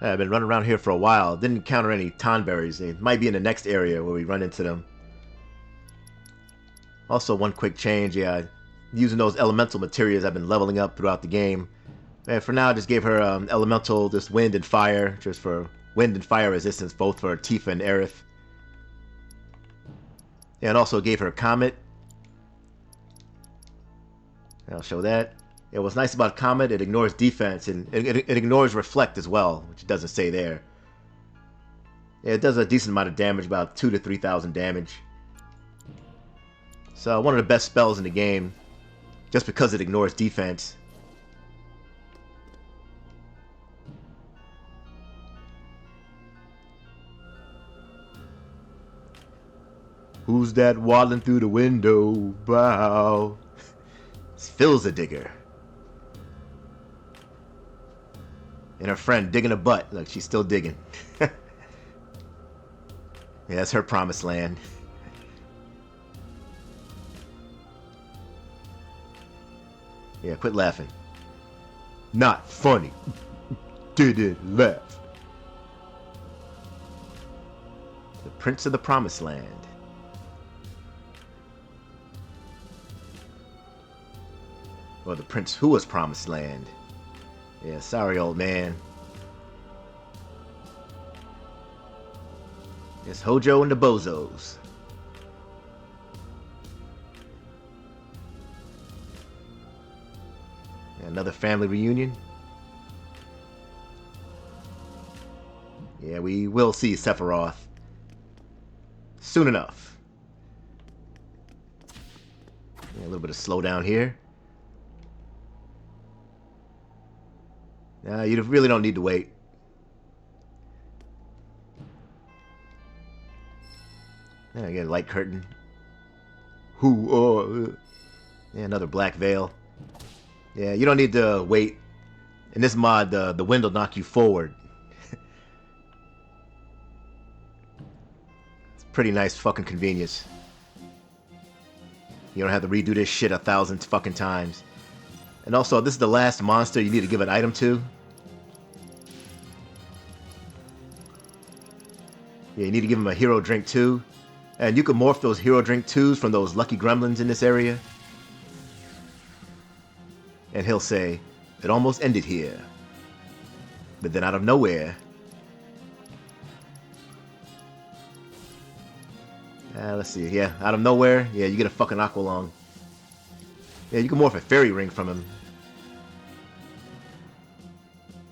I've been running around here for a while. Didn't encounter any Tonberries. They might be in the next area where we run into them. Also, one quick change. Yeah, using those elemental materials I've been leveling up throughout the game. And for now, I just gave her elemental, just wind and fire, just for wind and fire resistance, both for Tifa and Aerith. And also gave her a comet. I'll show that. Yeah, what's nice about Comet, it ignores defense, and it ignores Reflect as well, which it doesn't say there. Yeah, it does a decent amount of damage, about 2,000 to 3,000 damage. So, one of the best spells in the game, just because it ignores defense. Who's that waddling through the window? Bow. It's Phil's a digger. And her friend digging a butt. Look, she's still digging. Yeah, that's her promised land. Yeah, quit laughing. Not funny. Didn't laugh. The Prince of the Promised Land. Or the Prince who was Promised Land. Yeah, sorry, old man. It's Hojo and the Bozos. Yeah, another family reunion. Yeah, we will see Sephiroth soon enough. Yeah, a little bit of slowdown here. You really don't need to wait. Yeah, I get a light curtain. Yeah, another black veil. Yeah, you don't need to wait. In this mod, the wind will knock you forward. It's pretty nice fucking convenience. You don't have to redo this shit 1,000 fucking times. And also, this is the last monster you need to give an item to. Yeah, you need to give him a hero drink too. And you can morph those hero drink 2s from those lucky gremlins in this area. And he'll say, it almost ended here. But then out of nowhere... let's see, yeah, out of nowhere, yeah, you get a fucking Aqualung. Yeah, you can morph a fairy ring from him.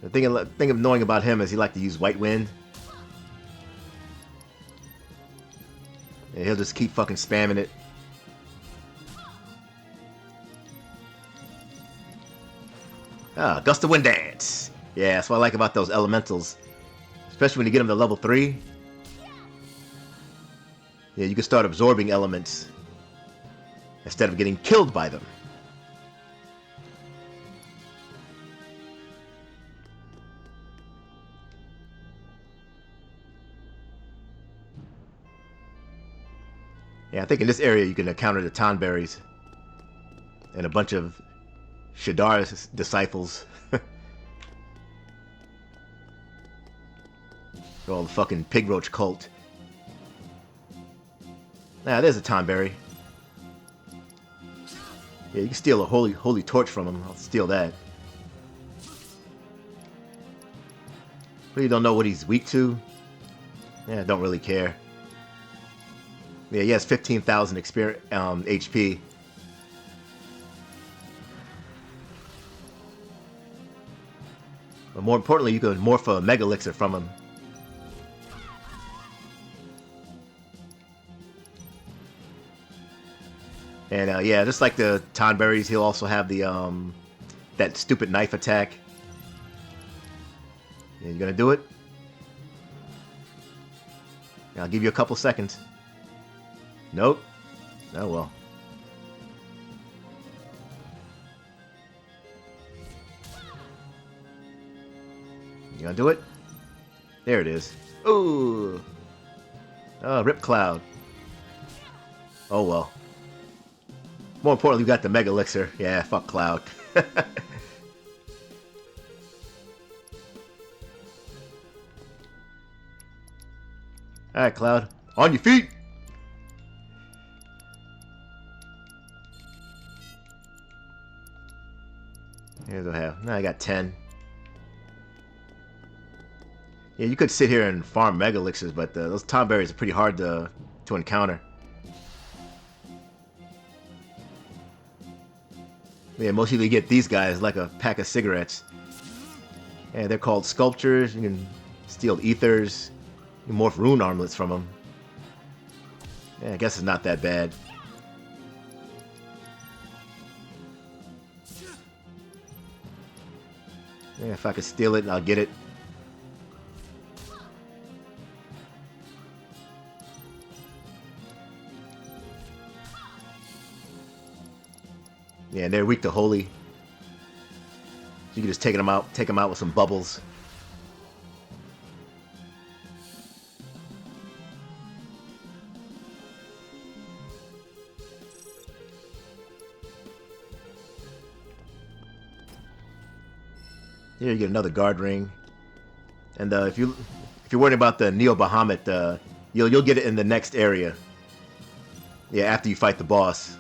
The thing of knowing about him is he likes to use White Wind. Yeah, he'll just keep fucking spamming it. Ah, Gust of Wind Dance. Yeah, that's what I like about those elementals. Especially when you get them to level 3. Yeah, you can start absorbing elements instead of getting killed by them. Yeah, I think in this area you can encounter the Tonberries and a bunch of Shadar's disciples. All the fucking pig roach cult. Nah, there's a Tonberry. Yeah, you can steal a holy torch from him. I'll steal that. Really don't know what he's weak to. Yeah, don't really care. Yeah, he has 15,000 HP. But more importantly, you can morph a Mega Elixir from him. And yeah, just like the Tonberries, he'll also have the that stupid knife attack. Yeah, you gonna do it? Yeah, I'll give you a couple seconds. Nope. Oh well. You gonna do it? There it is. Ooh. Oh, Rip Cloud. Oh well. More importantly, we got the Mega Elixir. Yeah, fuck Cloud. Alright, Cloud. On your feet! Here's what I have. Now I got 10. Yeah, you could sit here and farm Mega Elixirs, but those Tonberries are pretty hard to encounter. Yeah, most of you get these guys like a pack of cigarettes. Yeah, they're called sculptures. You can steal ethers. You can morph rune armlets from them. Yeah, I guess it's not that bad. Yeah, if I could steal it, I'll get it. Yeah, and they're weak to holy. So you can just take them out with some bubbles. Here you get another guard ring, and if you're worried about the Neo Bahamut, you'll get it in the next area. Yeah, after you fight the boss.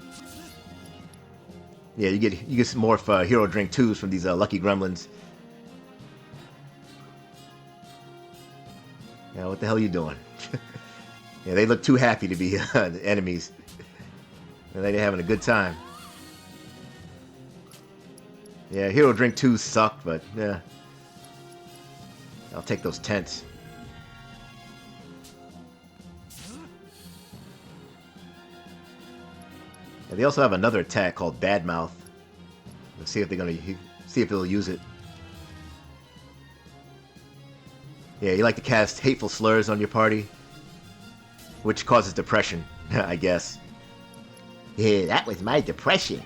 Yeah, you get some more hero drink 2s from these lucky gremlins. Yeah, what the hell are you doing? Yeah, they look too happy to be the enemies. And they're having a good time. Yeah, hero drink 2s suck, but yeah. I'll take those tents. And they also have another attack called Badmouth. Let's see if they'll use it. Yeah, you like to cast hateful slurs on your party, which causes depression, I guess. Yeah, that was my depression.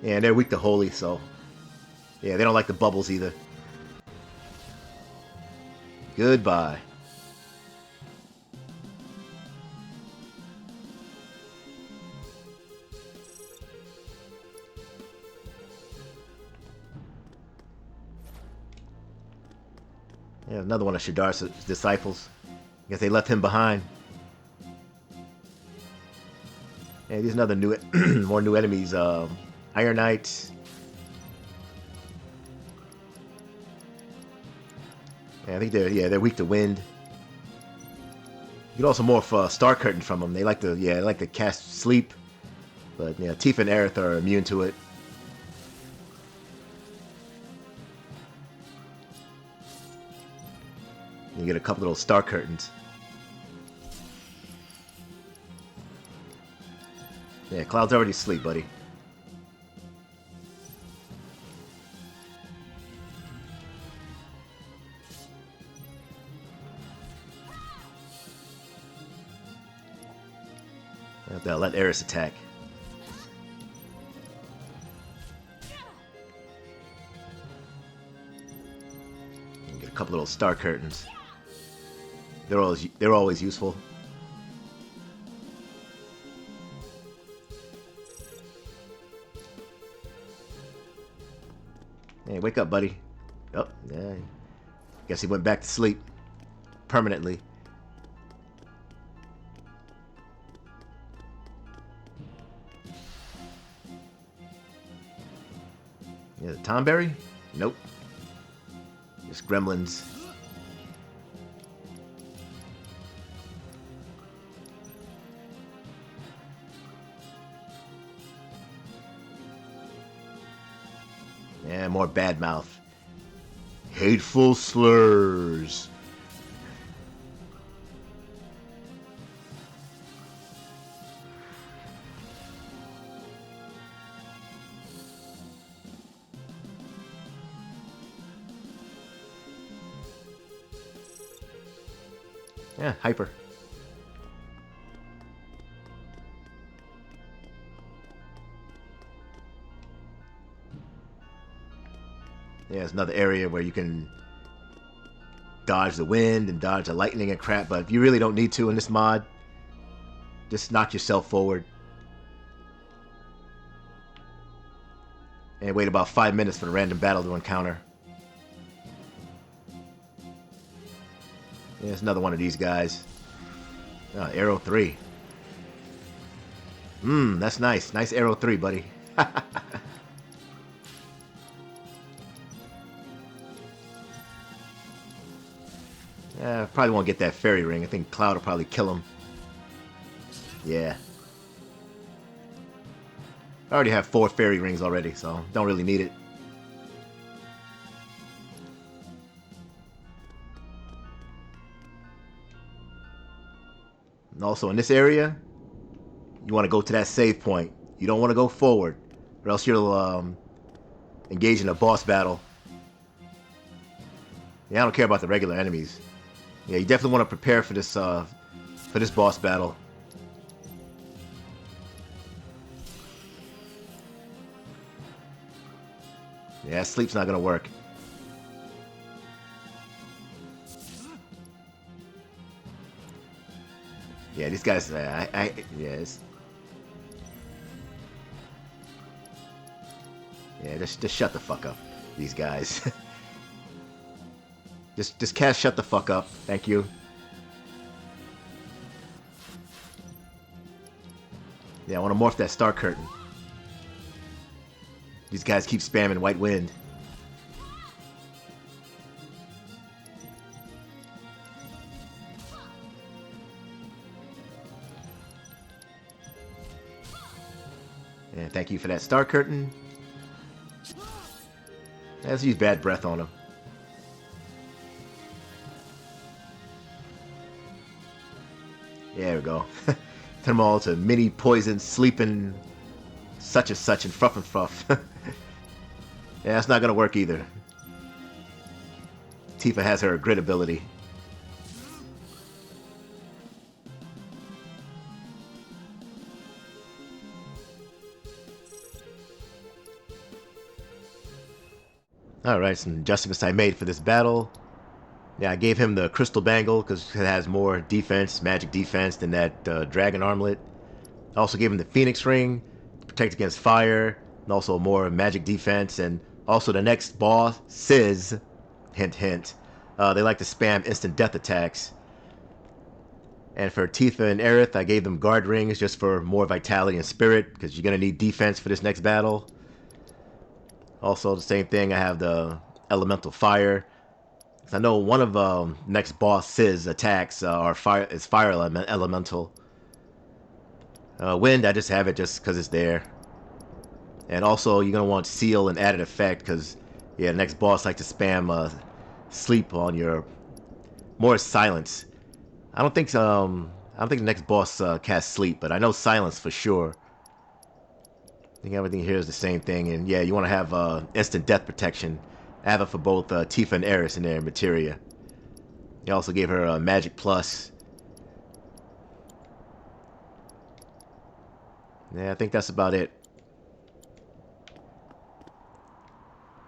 Yeah, and they're weak to holy, so yeah, they don't like the bubbles either. Goodbye. Yeah, another one of Shadar's disciples. I guess they left him behind. Yeah, these another new, more new enemies. Iron Knights. Yeah, I think they're weak to wind. You can also morph Star Curtain from them. They like to cast sleep, but yeah, Tifa and Aerith are immune to it. You get a couple little Star Curtains. Yeah, Cloud's already asleep, buddy. They'll let Eris attack. You get a couple little Star Curtains. They're always useful. Hey, wake up, buddy. Oh, yeah. Guess he went back to sleep. Permanently. Yeah, the Tonberry? Nope. Just Gremlins. Yeah, more Badmouth. Hateful slurs. Yeah, hyper. Yeah, it's another area where you can dodge the wind and dodge the lightning and crap, but you really don't need to in this mod. Just knock yourself forward. And wait about 5 minutes for the random battle to encounter. There's another one of these guys. Arrow 3. That's nice. Nice Arrow 3, buddy. Probably won't get that fairy ring. I think Cloud will probably kill him. Yeah. I already have 4 fairy rings already, so don't really need it. And also in this area, you want to go to that save point. You don't want to go forward, or else you'll engage in a boss battle. Yeah, I don't care about the regular enemies. Yeah, you definitely want to prepare for this boss battle. Yeah, sleep's not gonna work. Yeah, these guys, yes. Yeah, just shut the fuck up, these guys. just cast shut the fuck up. Thank you. Yeah, I want to morph that star curtain. These guys keep spamming White Wind. And thank you for that star curtain. Let's use bad breath on him. There we go. Turn them all to mini poison, sleeping, such and such, and fruff and fruff. Yeah, that's not gonna work either. Tifa has her grit ability. Alright, some adjustments I made for this battle. Yeah, I gave him the crystal bangle because it has more defense, magic defense than that dragon armlet. I also gave him the phoenix ring to protect against fire, and also more magic defense. And also the next boss, Sizz, hint hint, they like to spam instant death attacks. And for Tifa and Aerith, I gave them guard rings just for more vitality and spirit because you're gonna need defense for this next battle. Also the same thing, I have the elemental fire. I know one of next boss Sizz attacks is fire elemental. Wind, I just have it just because it's there. And also, you're gonna want seal and added effect because, yeah, the next boss like to spam sleep on your more silence. I don't think the next boss casts sleep, but I know silence for sure. I think everything here is the same thing, and yeah, you want to have instant death protection. I have it for both Tifa and Aerith in their Materia. He also gave her a Magic Plus. Yeah, I think that's about it.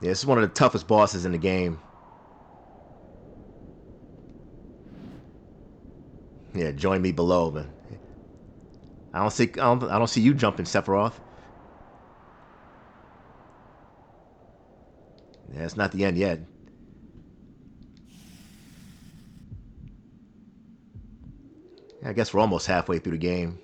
Yeah, this is one of the toughest bosses in the game. Yeah, join me below, man. I don't see you jumping, Sephiroth. Yeah, it's not the end yet. I guess we're almost halfway through the game.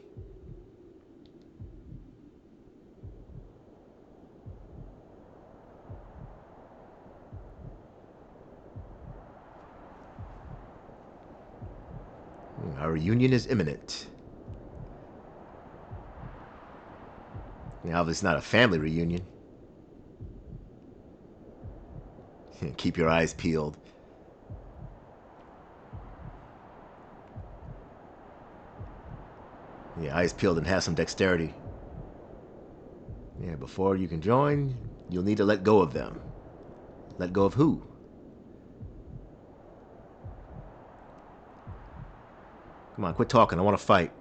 Our reunion is imminent. Yeah, obviously not a family reunion. Keep your eyes peeled. Yeah, eyes peeled and have some dexterity. Yeah, before you can join, you'll need to let go of them. Let go of who? Come on, quit talking. I want to fight.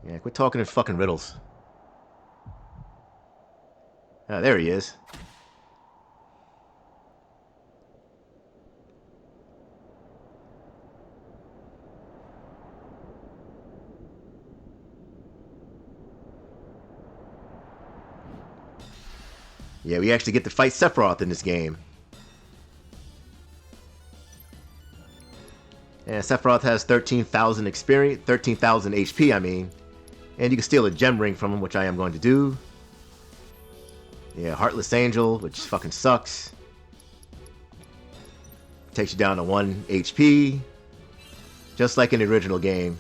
Yeah, quit talking in fucking riddles. Ah, there he is. Yeah, we actually get to fight Sephiroth in this game. And Sephiroth has 13,000 experience, 13,000 HP, I mean. And you can steal a gem ring from him, which I am going to do. Yeah, Heartless Angel, which fucking sucks. Takes you down to 1 HP. Just like in the original game.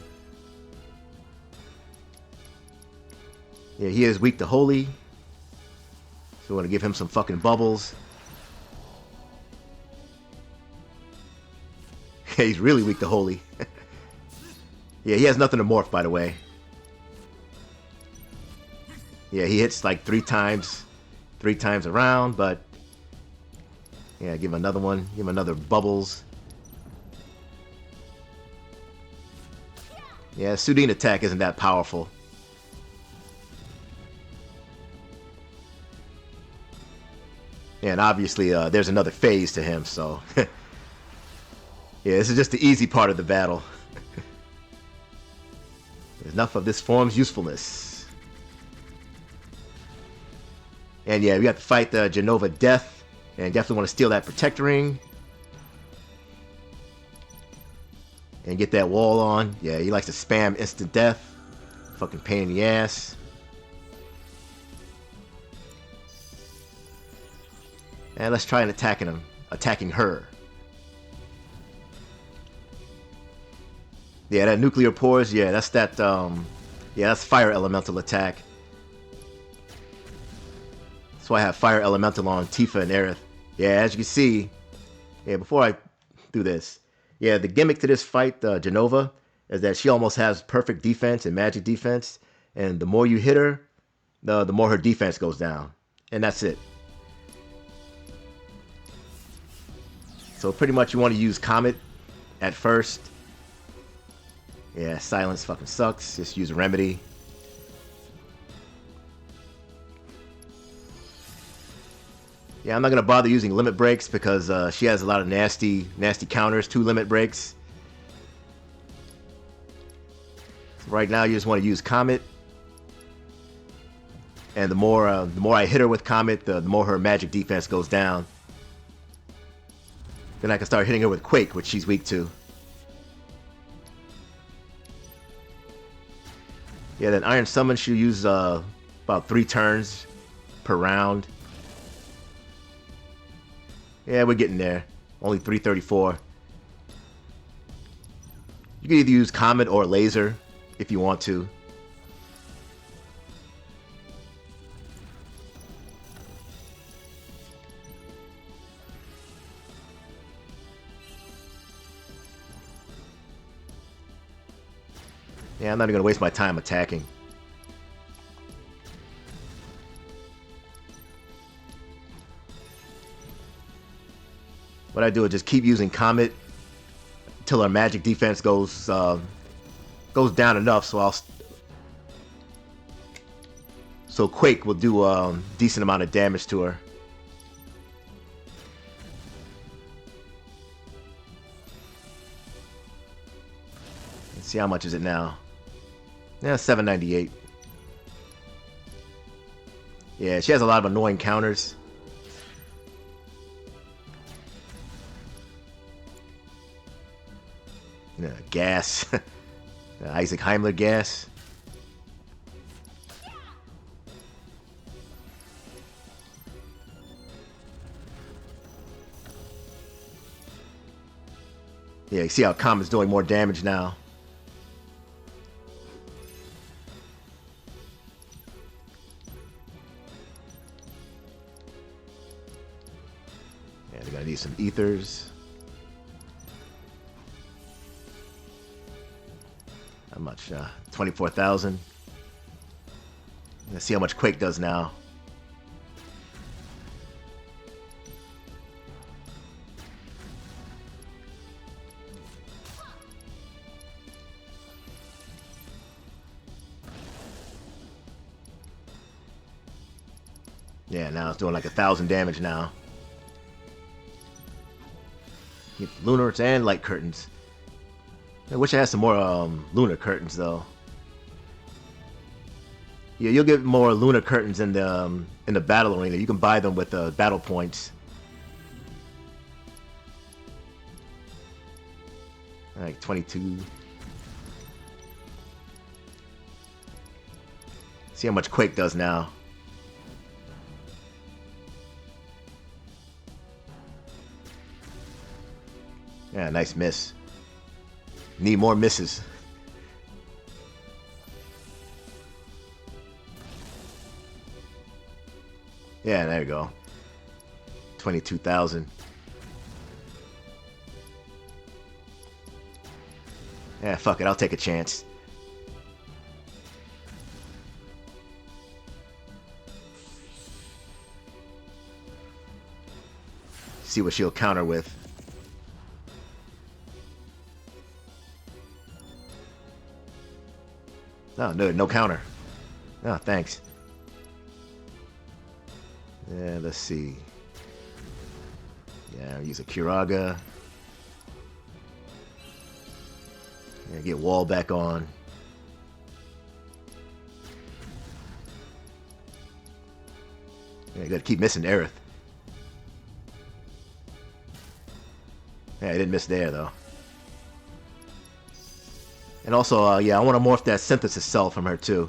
Yeah, he is weak to Holy. So we want to give him some fucking bubbles. Yeah, he's really weak to Holy. Yeah, he has nothing to morph, by the way. Yeah, he hits like 3 times around, but yeah, give him another one. Give him another bubbles. Yeah, Sudine attack isn't that powerful. And obviously, there's another phase to him, so... Yeah, this is just the easy part of the battle. Enough of this form's usefulness. And yeah, we have to fight the Jenova-DEATH. And definitely want to steal that Protect Ring. And get that wall on. Yeah, he likes to spam instant death. Fucking pain in the ass. And let's try and attacking her. Yeah, that nuclear pores, yeah, that's that, yeah, that's fire elemental attack. That's why I have fire elemental on Tifa and Aerith. Yeah, as you can see, yeah, before I do this, yeah, the gimmick to this fight, Jenova, is that she almost has perfect defense and magic defense, and the more you hit her, the more her defense goes down, and that's it. So pretty much you want to use Comet at first. Yeah, silence fucking sucks. Just use a remedy. Yeah, I'm not gonna bother using limit breaks because she has a lot of nasty counters to limit breaks. So right now, you just want to use Comet, and the more I hit her with Comet, the more her magic defense goes down. Then I can start hitting her with Quake, which she's weak to. Yeah, then Iron Summon she'll use about 3 turns per round. Yeah, we're getting there. Only 334. You can either use Comet or Laser if you want to. Yeah, I'm not even gonna waste my time attacking. What I do is just keep using Comet until our magic defense goes down enough, so Quake will do a decent amount of damage to her. Let's see, how much is it now? Yeah, 798. Yeah, she has a lot of annoying counters. Gas. Isaac Heimler gas. Yeah, you see how Comet's doing more damage now. Yeah, they're gonna need some ethers. How much? 24,000. Let's see how much Quake does now. Yeah, now it's doing like 1,000 damage now. Get lunars and light curtains. I wish I had some more lunar curtains though. Yeah, you'll get more lunar curtains in the battle arena. You can buy them with battle points. Like 22. See how much Quake does now. Yeah, nice miss. Need more misses. Yeah, there you go. 22,000. Yeah, fuck it. I'll take a chance. See what she'll counter with. No, no counter. No, thanks. Yeah, let's see. Yeah, I'll use a Kiraga. Yeah, get wall back on. Yeah, you gotta keep missing Aerith. Yeah, I didn't miss there though. And also, yeah, I want to morph that synthesis cell from her too.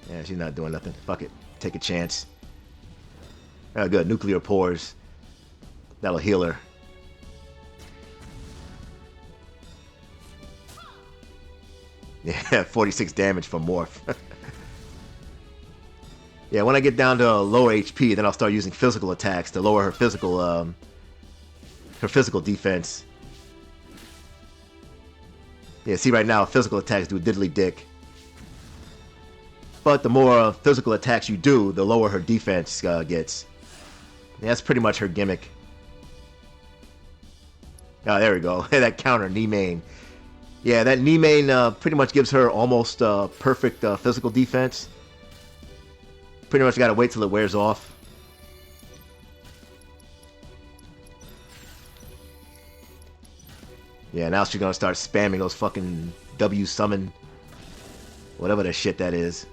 Yeah, she's not doing nothing. Fuck it. Take a chance. Oh, good. Nuclear pores. That'll heal her. Yeah, 46 damage from Morph. Yeah, when I get down to lower HP, then I'll start using physical attacks to lower her physical defense. Yeah, see right now, physical attacks do a diddly dick. But the more physical attacks you do, the lower her defense gets. Yeah, that's pretty much her gimmick. Oh, there we go. That counter, knee main. Yeah, that knee main pretty much gives her almost perfect physical defense. Pretty much gotta wait till it wears off. Yeah, now she's gonna start spamming those fucking W summon. Whatever the shit that is.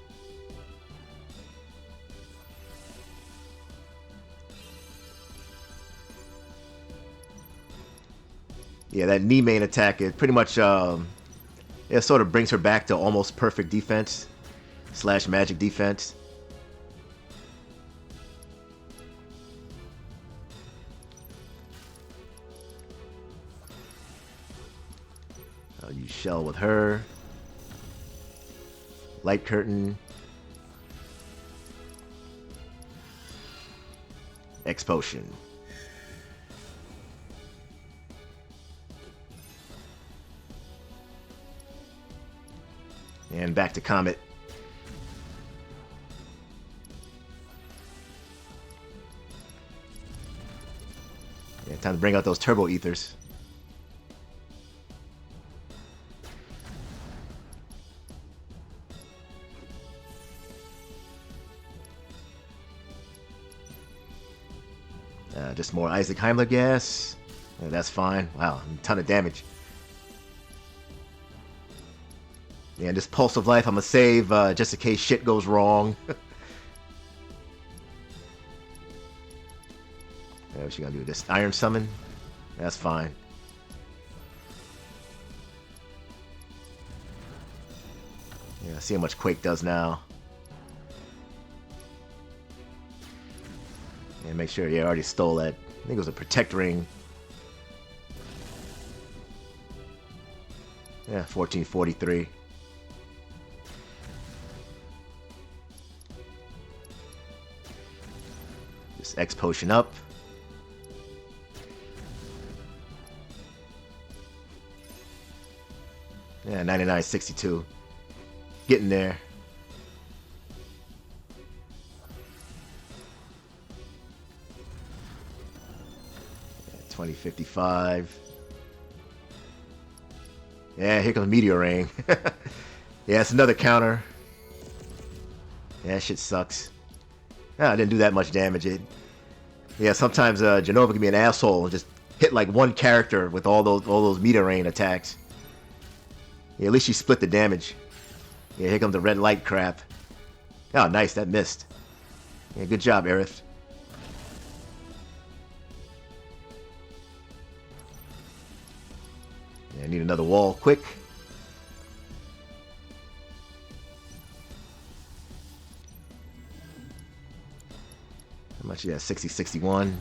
Yeah, that knee main attack, it pretty much, it sort of brings her back to almost perfect defense. / magic defense. I'll use Shell with her. Light Curtain. X Potion. And back to Comet. Yeah, time to bring out those Turbo Ethers. Just more Isaac Heimler gas. Yeah, that's fine. Wow, a ton of damage. Yeah, this Pulse of Life I'm gonna save just in case shit goes wrong. Yeah, what's she gonna do? This Iron Summon? That's fine. Yeah, see how much Quake does now. Yeah, make sure. Yeah, I already stole that. I think it was a Protect Ring. Yeah, 1443. Just X Potion up. Yeah, 99.62. Getting there. 2055. Yeah, here comes Meteor Ring. Yeah, it's another counter. Yeah, shit sucks. Ah, I didn't do that much damage. Yeah, sometimes Jenova can be an asshole and just hit like one character with all those Meteor Rain attacks. Yeah, at least she split the damage. Yeah, here comes the red light crap. Oh, nice, that missed. Yeah, good job, Aerith. Yeah, I need another wall, quick. How much is that? 60, 61.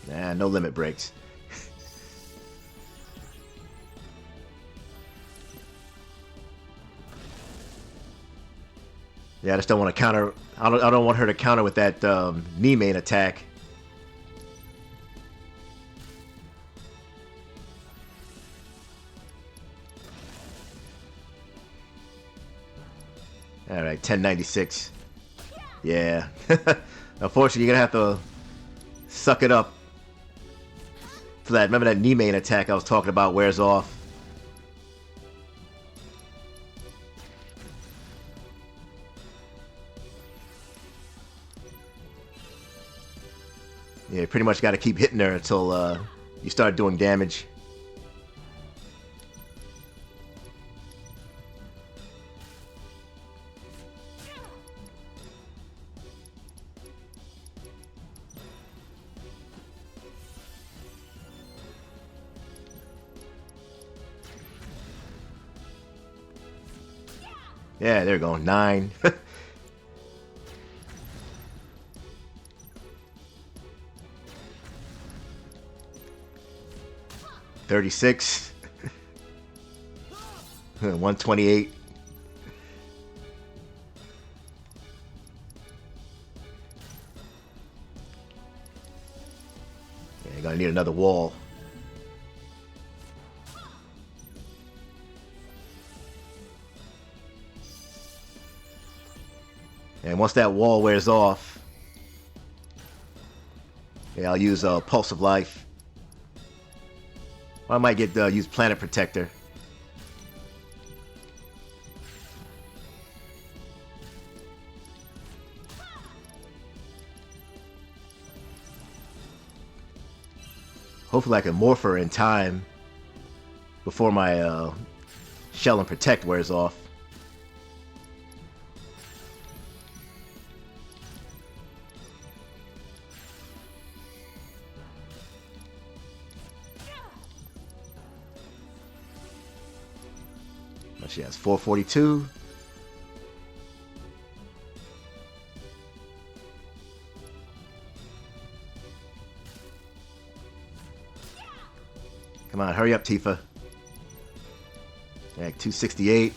Nah, no limit breaks. Yeah, I just don't want to counter. I don't want her to counter with that knee main attack. All right, 1096. Yeah. Unfortunately, you're gonna have to suck it up. For that, remember that knee main attack I was talking about wears off. Yeah, you pretty much got to keep hitting her until you start doing damage. Yeah, there you go. 9. 36. 128. Yeah, you're gonna need another wall. And once that wall wears off, yeah, I'll use Pulse of Life. Or I might get use Planet Protector. Hopefully I can morph her in time before my Shell and Protect wears off. She has 442. Come on, hurry up, Tifa. Yeah, 268.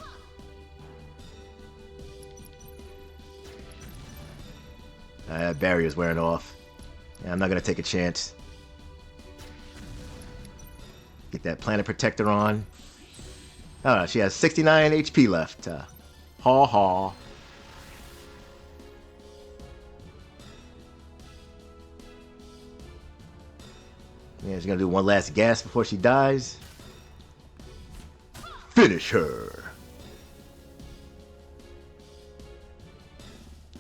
That barrier's wearing off. Yeah, I'm not gonna take a chance. Get that Planet Protector on. Oh, she has 69 HP left. Haw haw. Yeah, she's gonna do one last gas before she dies. Finish her.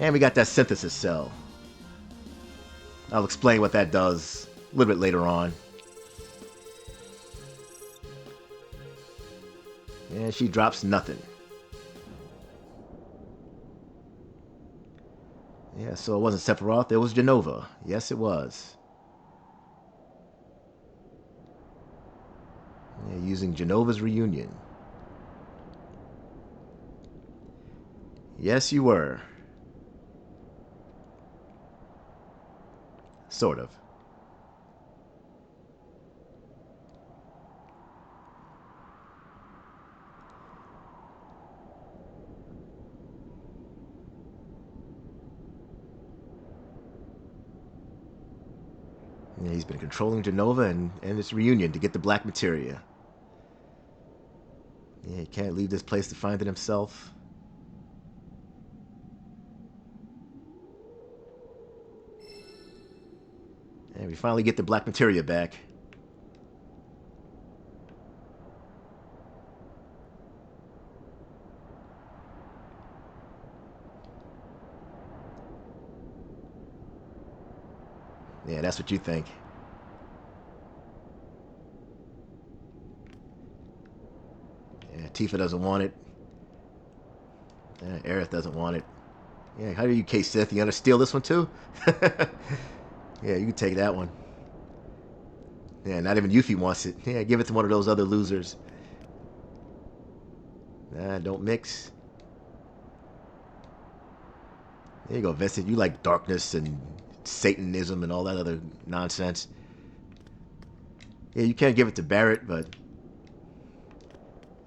And we got that synthesis cell. I'll explain what that does a little bit later on. And she drops nothing. Yeah, so it wasn't Sephiroth, it was Jenova. Yes, it was. Yeah, using Jenova's reunion. Yes, you were. Sort of. Yeah, he's been controlling Jenova and its reunion to get the black materia. Yeah, he can't leave this place to find it himself. And we finally get the black materia back. Yeah, that's what you think. Tifa doesn't want it. Aerith doesn't want it. Yeah, how do you, Cait Sith? You gonna steal this one too? Yeah, you can take that one. Yeah, not even Yuffie wants it. Yeah, give it to one of those other losers. Nah, don't mix. There you go, Vincent. You like darkness and Satanism and all that other nonsense. Yeah, you can't give it to Barret, but...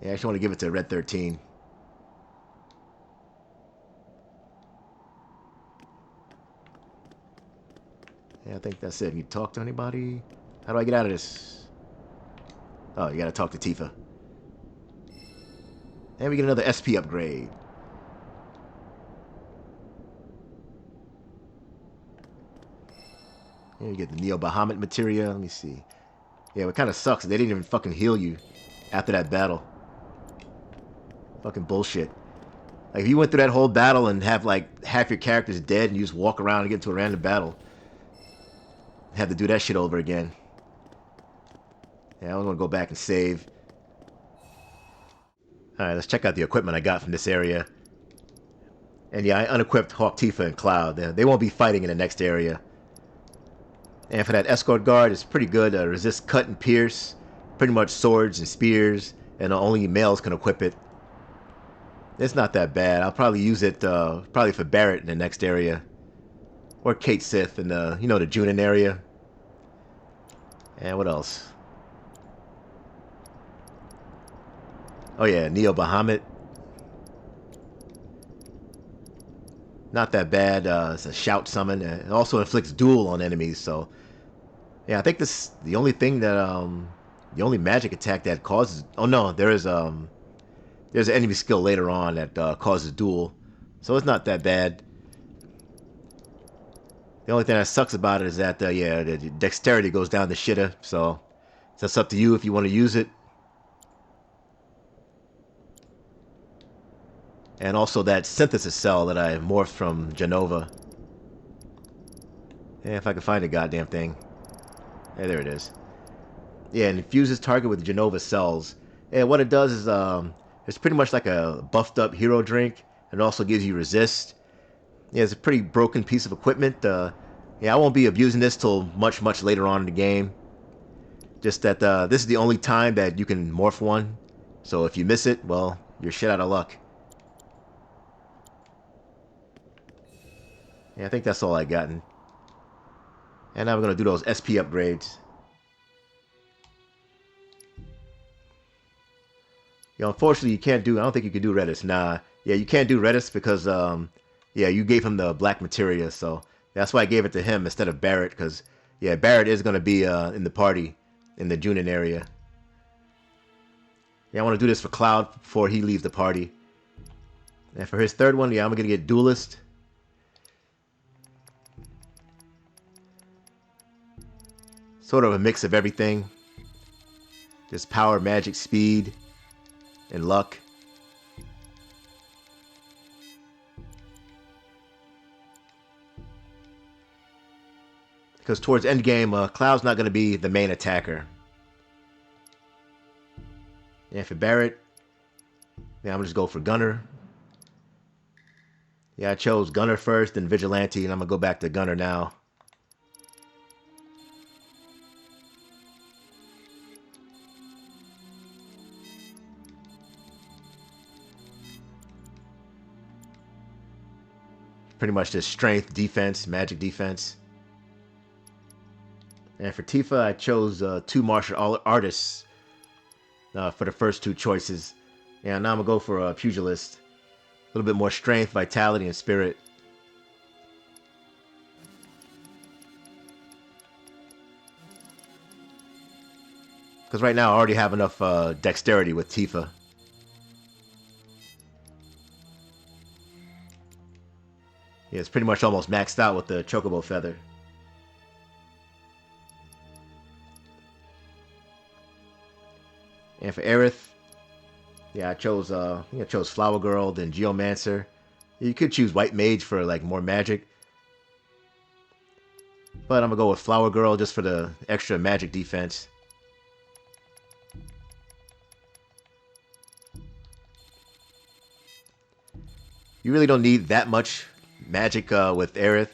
Yeah, I actually want to give it to Red 13. Yeah, I think that's it. You talk to anybody? How do I get out of this? Oh, you gotta talk to Tifa. And we get another SP upgrade. Here you get the Neo-Bahamut Materia. Let me see. Yeah, it kind of sucks. They didn't even fucking heal you after that battle. Fucking bullshit. Like, if you went through that whole battle and have, like, half your characters dead and you just walk around and get into a random battle, have to do that shit over again. Yeah, I'm gonna go back and save. Alright, let's check out the equipment I got from this area. And yeah, I unequipped Hawk, Tifa, and Cloud. They won't be fighting in the next area. And for that escort guard, it's pretty good. Resist cut and pierce. Pretty much swords and spears. And only males can equip it. It's not that bad. I'll probably use it probably for Barret in the next area. Or Cait Sith in the, you know, the Junin area. And what else? Oh yeah, Neo-Bahamut. Not that bad. It's a shout summon. It also inflicts duel on enemies. So yeah, I think this the only thing that the only magic attack that causes. Oh no, there's an enemy skill later on that causes duel. So it's not that bad. The only thing that sucks about it is that yeah, the dexterity goes down the shitter. So it's up to you if you want to use it. And also that synthesis cell that I morphed from Jenova. Yeah, if I can find the goddamn thing. Yeah, there it is. Yeah, and infuses target with Jenova cells. And what it does is it's pretty much like a buffed up hero drink. It also gives you resist. Yeah, it's a pretty broken piece of equipment. Yeah, I won't be abusing this till much later on in the game. Just that this is the only time that you can morph one. So if you miss it, well, you're shit out of luck. Yeah, I think that's all I gotten. And now we're going to do those SP upgrades. You know, unfortunately, you can't do... I don't think you can do Redis. Nah. Yeah, you can't do Redis because, yeah, you gave him the black materia. So that's why I gave it to him instead of Barret. Because, yeah, Barret is going to be in the party in the Junin area. Yeah, I want to do this for Cloud before he leaves the party. And for his third one, yeah, I'm going to get Duelist. Sort of a mix of everything. Just power, magic, speed, and luck. Because towards endgame, Cloud's not going to be the main attacker. And for Barret, yeah, I'm going to just go for Gunner. Yeah, I chose Gunner first, then Vigilante, and I'm going to go back to Gunner now. Pretty much just strength, defense, magic defense. And for Tifa, I chose 2 martial artists for the first 2 choices. And now I'm going to go for a pugilist. A little bit more strength, vitality, and spirit. Because right now I already have enough dexterity with Tifa. Yeah, it's pretty much almost maxed out with the Chocobo Feather. And for Aerith, yeah, I chose Flower Girl, then Geomancer. You could choose White Mage for like more magic. But I'm gonna go with Flower Girl just for the extra magic defense. You really don't need that much magic with Aerith,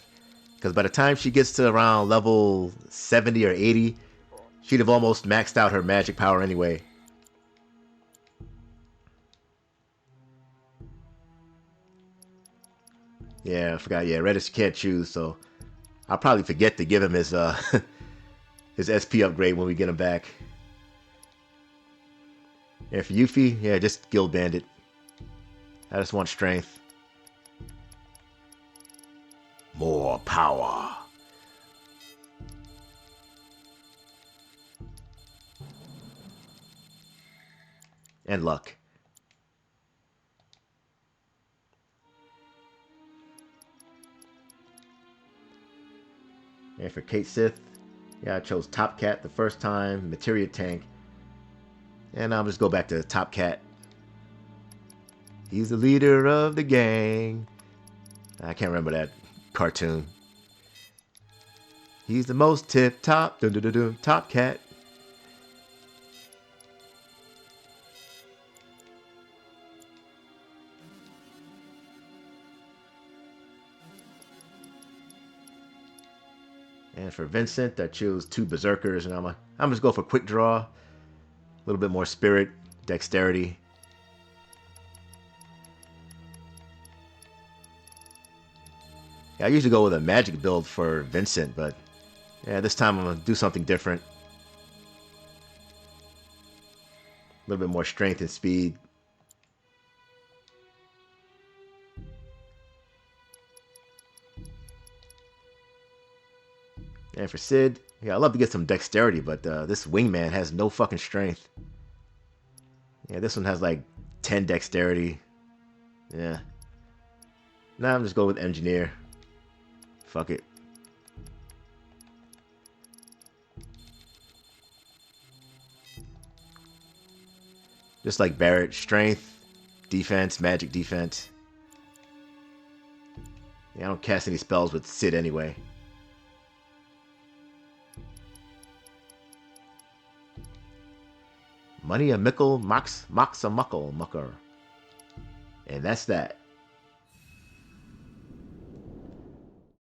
because by the time she gets to around level 70 or 80, she'd have almost maxed out her magic power anyway. Yeah, I forgot. Yeah, Reddish can't choose, so I'll probably forget to give him his his SP upgrade when we get him back. And for Yuffie, yeah, just Guild Bandit. I just want strength. More power. And luck. And for Cait Sith, yeah, I chose Top Cat the first time, Materia tank. And I'll just go back to Top Cat. He's the leader of the gang. I can't remember that cartoon. He's the most tip-top, Top Cat. And for Vincent, I chose 2 Berserkers, and I'm just go for quick draw. A little bit more spirit, dexterity. Yeah, I usually go with a magic build for Vincent, but yeah, this time I'm going to do something different. A little bit more strength and speed. And for Sid, yeah, I'd love to get some dexterity, but this wingman has no fucking strength. Yeah, this one has like 10 dexterity. Yeah. Now I'm just going with engineer. Fuck it. Just like Barrett, strength, defense, magic defense. Yeah, I don't cast any spells with Sid anyway. Money a mickle, mox a muckle, mucker. And that's that.